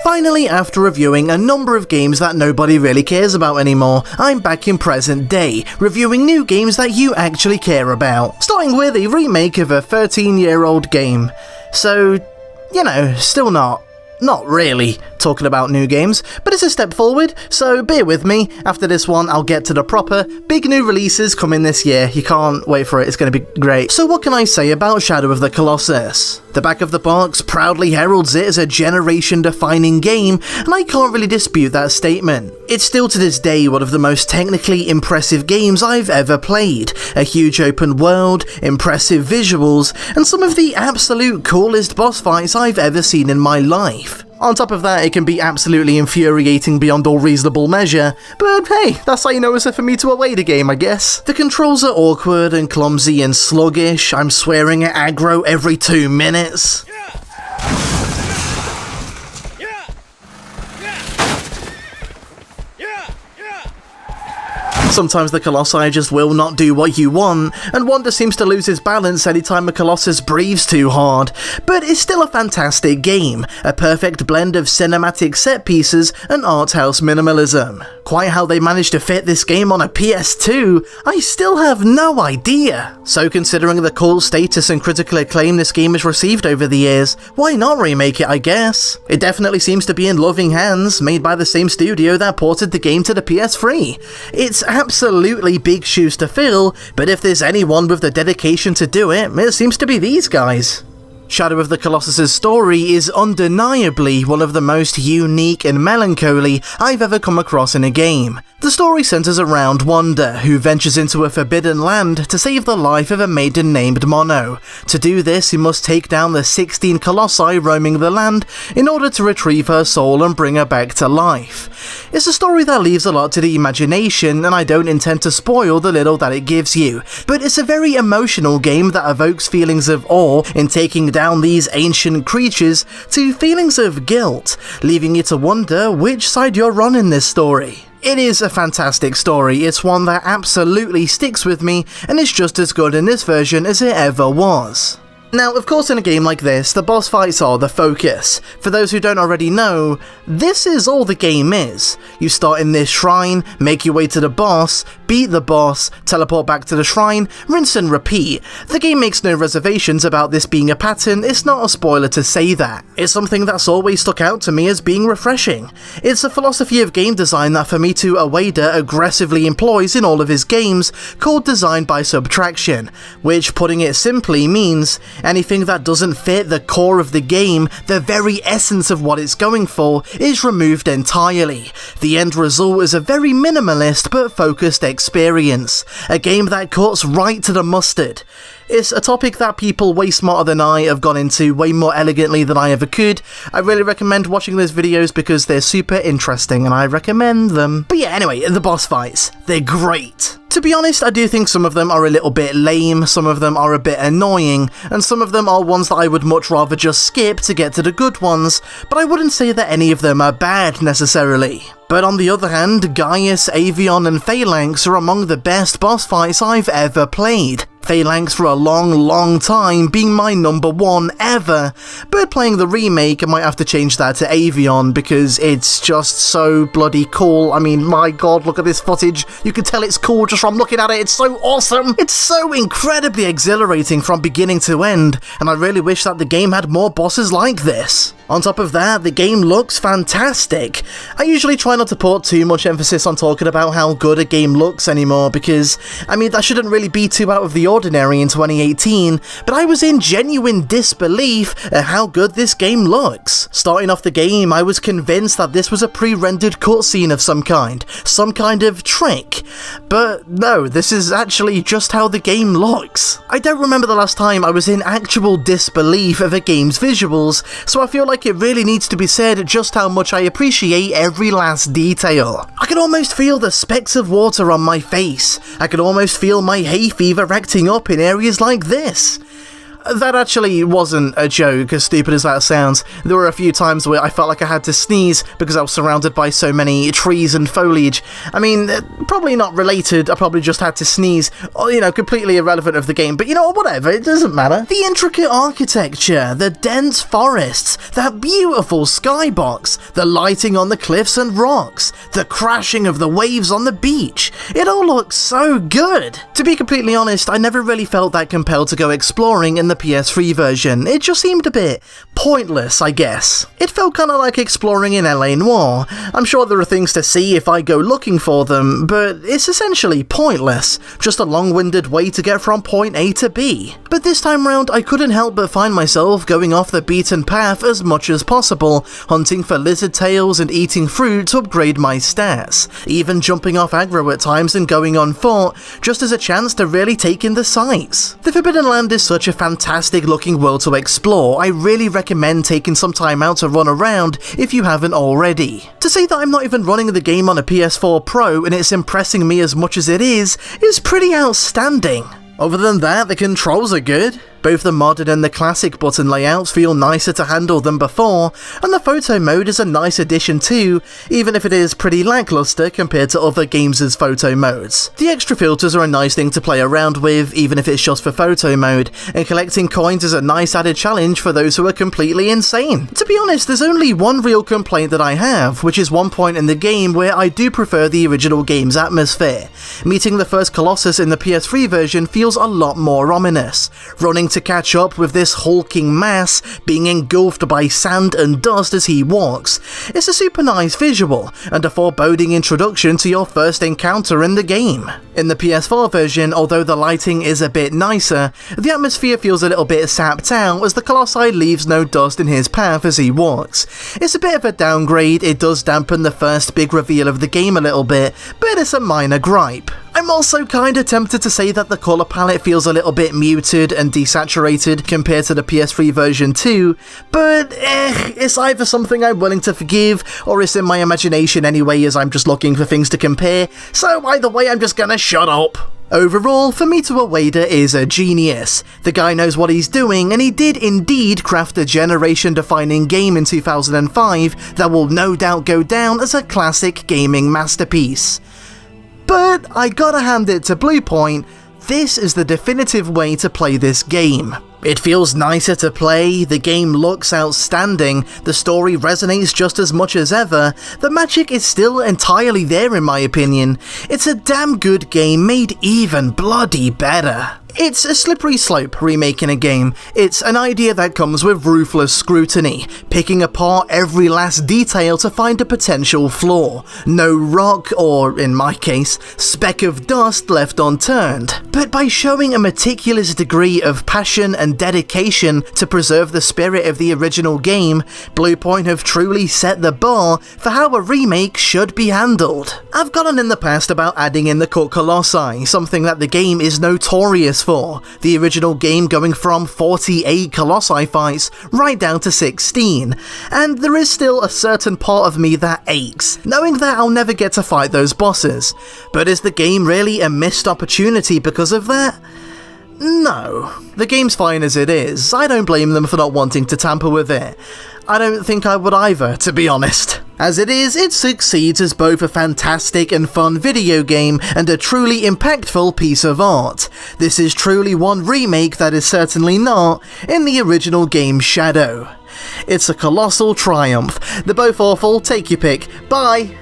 Finally, after reviewing a number of games that nobody really cares about anymore, I'm back in present day, reviewing new games that you actually care about. Starting with a remake of a 13-year-old game. So, you know, still not really talking about new games, but it's a step forward, so bear with me. After this one, I'll get to the proper big new releases coming this year. You can't wait for it, it's going to be great. So what can I say about Shadow of the Colossus? The back of the box proudly heralds it as a generation-defining game, and I can't really dispute that statement. It's still to this day one of the most technically impressive games I've ever played. A huge open world, impressive visuals, and some of the absolute coolest boss fights I've ever seen in my life. On top of that, it can be absolutely infuriating beyond all reasonable measure, but hey, that's how you know it's for me to away the game, I guess. The controls are awkward and clumsy and sluggish. I'm swearing at aggro every 2 minutes. Sometimes the Colossi just will not do what you want, and Wonder seems to lose his balance anytime a Colossus breathes too hard. But it's still a fantastic game, a perfect blend of cinematic set pieces and art house minimalism. Quite how they managed to fit this game on a PS2, I still have no idea. So considering the cult status and critical acclaim this game has received over the years, why not remake it, I guess? It definitely seems to be in loving hands, made by the same studio that ported the game to the PS3. It's absolutely big shoes to fill, but if there's anyone with the dedication to do it, it seems to be these guys. Shadow of the Colossus' story is undeniably one of the most unique and melancholy I've ever come across in a game. The story centers around Wonder, who ventures into a forbidden land to save the life of a maiden named Mono. To do this, he must take down the 16 Colossi roaming the land in order to retrieve her soul and bring her back to life. It's a story that leaves a lot to the imagination, and I don't intend to spoil the little that it gives you, but it's a very emotional game that evokes feelings of awe in taking down these ancient creatures to feelings of guilt, leaving you to wonder which side you're on in this story. It is a fantastic story, it's one that absolutely sticks with me, and it's just as good in this version as it ever was. Now, of course, in a game like this, the boss fights are the focus. For those who don't already know, this is all the game is. You start in this shrine, make your way to the boss, beat the boss, teleport back to the shrine, rinse and repeat. The game makes no reservations about this being a pattern, it's not a spoiler to say that. It's something that's always stuck out to me as being refreshing. It's a philosophy of game design that Fumito Ueda aggressively employs in all of his games, called design by subtraction, which, putting it simply, means anything that doesn't fit the core of the game, the very essence of what it's going for, is removed entirely. The end result is a very minimalist but focused experience, a game that cuts right to the mustard. It's a topic that people way smarter than I have gone into way more elegantly than I ever could. I really recommend watching those videos because they're super interesting and I recommend them. But yeah, anyway, the boss fights, they're great. To be honest, I do think some of them are a little bit lame, some of them are a bit annoying, and some of them are ones that I would much rather just skip to get to the good ones, but I wouldn't say that any of them are bad necessarily. But on the other hand, Gaius, Avion and Phalanx are among the best boss fights I've ever played. Phalanx for a long time being my number one ever, but playing the remake I might have to change that to Avion because it's just so bloody cool. I mean, my god, look at this footage, you can tell it's cool just from looking at it, it's so awesome! It's so incredibly exhilarating from beginning to end, and I really wish that the game had more bosses like this. On top of that, the game looks fantastic. I usually try not to put too much emphasis on talking about how good a game looks anymore because, I mean, that shouldn't really be too out of the ordinary in 2018, but I was in genuine disbelief at how good this game looks. Starting off the game, I was convinced that this was a pre-rendered cutscene of some kind of trick. But no, this is actually just how the game looks. I don't remember the last time I was in actual disbelief of a game's visuals, so I feel like it really needs to be said just how much I appreciate every last detail. I can almost feel the specks of water on my face. I can almost feel my hay fever acting up in areas like this. That actually wasn't a joke, as stupid as that sounds. There were a few times where I felt like I had to sneeze because I was surrounded by so many trees and foliage. I mean, probably not related, I probably just had to sneeze. Or, you know, completely irrelevant of the game, but you know, whatever, it doesn't matter. The intricate architecture, the dense forests, that beautiful skybox, the lighting on the cliffs and rocks, the crashing of the waves on the beach. It all looks so good. To be completely honest, I never really felt that compelled to go exploring in the PS3 version. It just seemed a bit pointless, I guess. It felt kinda like exploring in LA Noire. I'm sure there are things to see if I go looking for them, but it's essentially pointless. Just a long-winded way to get from point A to B. But this time round, I couldn't help but find myself going off the beaten path as much as possible, hunting for lizard tails and eating fruit to upgrade my stats, even jumping off aggro at times and going on foot, just as a chance to really take in the sights. The Forbidden Land is such a fantastic looking world to explore. I really recommend taking some time out to run around if you haven't already. To say that I'm not even running the game on a PS4 Pro and it's impressing me as much as it is pretty outstanding. Other than that, the controls are good. Both the modded and the classic button layouts feel nicer to handle than before, and the photo mode is a nice addition too, even if it is pretty lackluster compared to other games' photo modes. The extra filters are a nice thing to play around with, even if it's just for photo mode, and collecting coins is a nice added challenge for those who are completely insane. To be honest, there's only one real complaint that I have, which is one point in the game where I do prefer the original game's atmosphere. Meeting the first Colossus in the PS3 version feels a lot more ominous. Running to catch up with this hulking mass, being engulfed by sand and dust as he walks. It's a super nice visual, and a foreboding introduction to your first encounter in the game. In the PS4 version, although the lighting is a bit nicer, the atmosphere feels a little bit sapped out as the Colossi leaves no dust in his path as he walks. It's a bit of a downgrade, it does dampen the first big reveal of the game a little bit, but it's a minor gripe. I'm also kinda tempted to say that the colour palette feels a little bit muted and desaturated compared to the PS3 version too, but it's either something I'm willing to forgive, or it's in my imagination anyway as I'm just looking for things to compare, so either way I'm just gonna shut up. Overall, Fumito Ueda is a genius. The guy knows what he's doing, and he did indeed craft a generation-defining game in 2005 that will no doubt go down as a classic gaming masterpiece. But I gotta hand it to Bluepoint, this is the definitive way to play this game. It feels nicer to play, the game looks outstanding, the story resonates just as much as ever, the magic is still entirely there in my opinion. It's a damn good game made even bloody better. It's a slippery slope remaking a game. It's an idea that comes with ruthless scrutiny, picking apart every last detail to find a potential flaw. No rock, or in my case, speck of dust left unturned. But by showing a meticulous degree of passion and dedication to preserve the spirit of the original game, Bluepoint have truly set the bar for how a remake should be handled. I've gotten in the past about adding in the cut Colossi, something that the game is notorious for, the original game going from 48 Colossi fights right down to 16, and there is still a certain part of me that aches, knowing that I'll never get to fight those bosses. But is the game really a missed opportunity because of that? No. The game's fine as it is. I don't blame them for not wanting to tamper with it. I don't think I would either, to be honest. As it is, it succeeds as both a fantastic and fun video game and a truly impactful piece of art. This is truly one remake that is certainly not in the original game's shadow. It's a colossal triumph. They're both awful, take your pick. Bye!